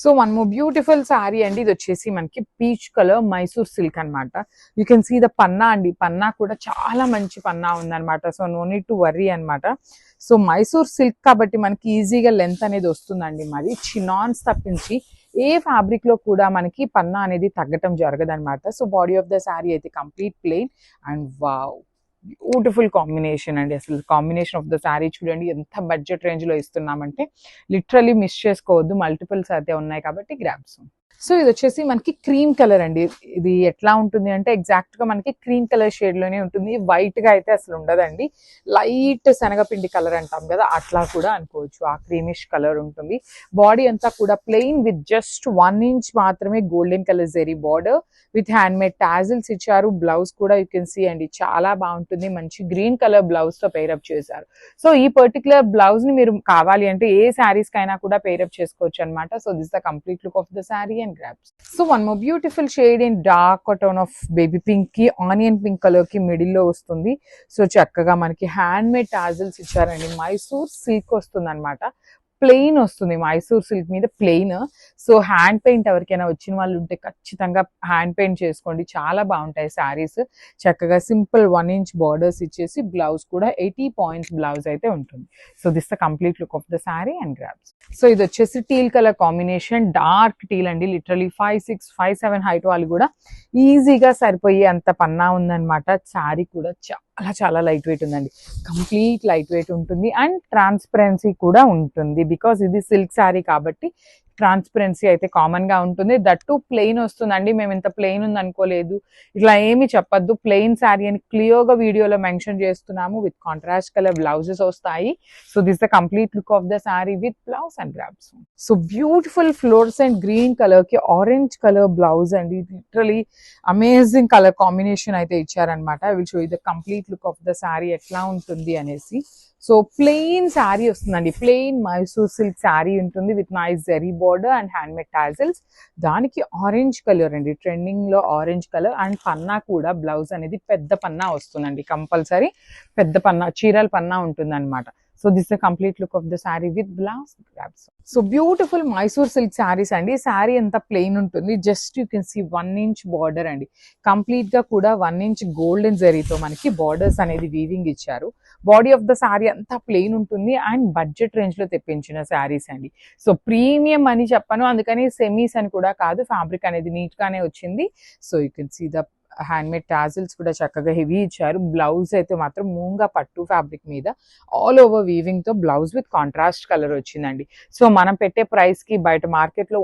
So one more beautiful sari అండి. ఇది వచ్చేసి మనకి పీచ్ కలర్ మైసూర్ సిల్క్ అనమాట. యూ కెన్ సీ ద పన్నా అండి. పన్నా కూడా చాలా మంచి పన్నా ఉందన్నమాట. So no need to worry అనమాట. సో మైసూర్ సిల్క్ కాబట్టి మనకి ఈజీగా లెంత్ అనేది వస్తుందండి. మరి చినాన్స్ తప్పించి ఏ ఫ్యాబ్రిక్ లో కూడా మనకి పన్నా అనేది తగ్గటం జరగదన్నమాట. So body of the sari అయితే complete plain and wow beautiful combination అండి. అసలు కాంబినేషన్ ఆఫ్ ద శారీ చూడండి ఎంత బడ్జెట్ రేంజ్ లో ఇస్తున్నామంటే లిటరలీ మిస్ చేసుకోవద్దు. మల్టిపుల్స్ అయితే ఉన్నాయి కాబట్టి గ్రాబ్స్. సో ఇది వచ్చేసి మనకి క్రీమ్ కలర్ అండి. ఇది ఎట్లా ఉంటుంది అంటే ఎగ్జాక్ట్ గా మనకి క్రీమ్ కలర్ షేడ్ లోనే ఉంటుంది. వైట్ గా అయితే అసలు ఉండదండి. లైట్ శనగపిండి కలర్ అంటాం కదా, అట్లా కూడా అనుకోవచ్చు. ఆ క్రీమిష్ కలర్ ఉంటుంది. బాడీ అంతా కూడా ప్లెయిన్ విత్ జస్ట్ 1 ఇంచ్ మాత్రమే golden colour zari border with handmade tassels ఇచ్చారు. బ్లౌజ్ కూడా యూ కెన్ సీ అండి చాలా బాగుంటుంది. మంచి గ్రీన్ కలర్ బ్లౌజ్ తో పేరప్ చేశారు. సో ఈ పర్టికులర్ బ్లౌజ్ ని మీరు కావాలి అంటే ఏ శారీస్ కైనా కూడా పేరప్ చేసుకోవచ్చు అనమాట. So this the complete look of the sari and grabs. So one more beautiful shade in dark tone of baby pink కి ఆనియన్ పింక్ కలర్ కి మిడిల్ లో వస్తుంది. సో చక్కగా మనకి హ్యాండ్ మేడ్ టాజిల్స్ ఇచ్చారండి. మైసూర్ సిల్క్ వస్తుంది అనమాట. ప్లెయిన్ వస్తుంది. మైసూర్ సిల్క్ మీద ప్లెయిన్. సో హ్యాండ్ పెయింట్ ఎవరికైనా వచ్చిన వాళ్ళు ఉంటే ఖచ్చితంగా హ్యాండ్ పెయింట్ చేసుకోండి. చాలా బాగుంటాయి శారీస్. చక్కగా సింపుల్ 1 ఇంచ్ బార్డర్స్ ఇచ్చేసి బ్లౌజ్ కూడా 80 పాయింట్స్ బ్లౌజ్ అయితే ఉంటుంది. So this the complete look of the sari and grabs. So ఇది వచ్చేసి teal colour combination. Dark teal అండి. లిటరలీ 5'6", 5'7" హైట్ వాళ్ళు కూడా ఈజీగా సరిపోయే అంత పన్నా ఉందన్నమాట. శారీ కూడా చాలా చాలా లైట్ వెయిట్ ఉందండి. కంప్లీట్ లైట్ వెయిట్ ఉంటుంది అండ్ ట్రాన్స్పరెన్సీ కూడా ఉంటుంది. బికాస్ ఇది సిల్క్ శారీ కాబట్టి ట్రాన్స్పరెన్సీ అయితే కామన్ గా ఉంటుంది. దట్టు ప్లెయిన్ వస్తుందండి. మేము ఇంత ప్లెయిన్ ఉంది అనుకోలేదు, ఇట్లా ఏమి చెప్పద్దు. ప్లెయిన్ శారీ అని క్లియర్ గా వీడియోలో మెన్షన్ చేస్తున్నాము. విత్ కాంట్రాస్ట్ కలర్ బ్లౌజెస్ వస్తాయి. So this the complete look of the sari with blouse and grabs. So beautiful floors and green colour కి ఆరెంజ్ కలర్ బ్లౌజ్ అండి. లిటరలీ అమేజింగ్ కలర్ కాంబినేషన్ అయితే ఇచ్చారనమాట. I will show you the complete look of the sari ఎట్లా ఉంటుంది అనేసి. So plain sari వస్తుందండి. Plain Mysore silk sari ఉంటుంది with nice zari border and handmade tassels. దానికి ఆరెంజ్ కలర్ అండి. ట్రెండింగ్ లో ఆరెంజ్ కలర్ అండ్ పన్నా కూడా బ్లౌజ్ అనేది పెద్ద పన్నా వస్తుందండి. కంపల్సరీ పెద్ద పన్నా, చీరల పన్నా ఉంటుంది అనమాట. So this the complete look of the sari with blouse grabs. So beautiful Mysore silk saris అండి. శారీ అంతా ప్లెయిన్ ఉంటుంది. Just you can see 1 inch border అండి. కంప్లీట్ గా కూడా 1 ఇంచ్ గోల్డెన్ జరీతో మనకి బార్డర్స్ అనేది వీవింగ్ ఇచ్చారు. బాడీ ఆఫ్ ద శారీ అంతా ప్లెయిన్ ఉంటుంది అండ్ బడ్జెట్ రేంజ్ లో తెప్పించిన శారీస్ అండి. సో ప్రీమియం అని చెప్పను, అందుకని సెమీస్ అని కూడా కాదు. ఫ్యాబ్రిక్ అనేది నీట్ గానే వచ్చింది. So you can see the handmade tassels కూడా చక్కగా హెవీ ఇచ్చారు. బ్లౌజ్ అయితే మాత్రం మూంగా పట్టు ఫ్యాబ్రిక్ మీద ఆల్ ఓవర్ వీవింగ్ తో బ్లౌజ్ విత్ కాంట్రాస్ట్ కలర్ వచ్చిందండి. సో మనం పెట్టే ప్రైస్ కి బయట మార్కెట్ లో